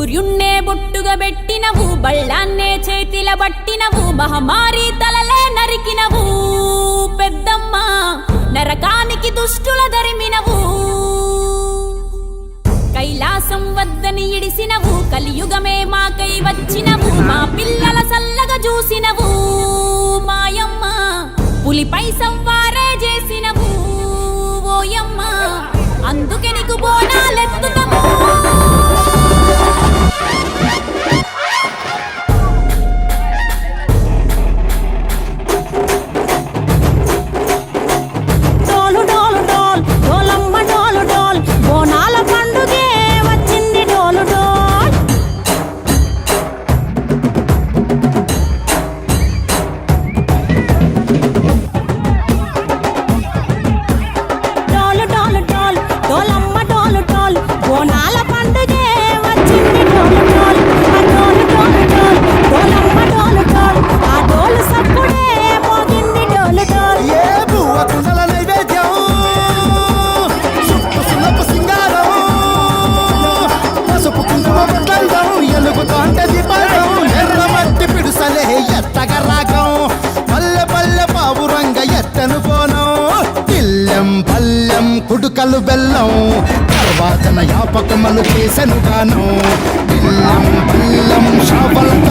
సూర్యున్నే బొట్టుగా పెట్టినవు, బళ్ళాన్నే చేతిల పట్టినవు, మహమారి తలలే నరికినవు పెద్దమ్మ, నరకానికి దుష్టుల దరిమినవు. కైలాసం వద్దని ఇడిసినవు, కలియుగమే మాకై వచ్చినవు, మా పిల్లల సల్లగా చూసినవు మాయమ్మ, పులిపై సవ్వారే చేసినవు ఓయమ్మ, అందుకే నీకు బోనాలెత్తుతాము. కుడుకలు బెల్లం తర్వాతన యాపకమలు చేసెను గానం, బెల్లం బెల్లం శాపల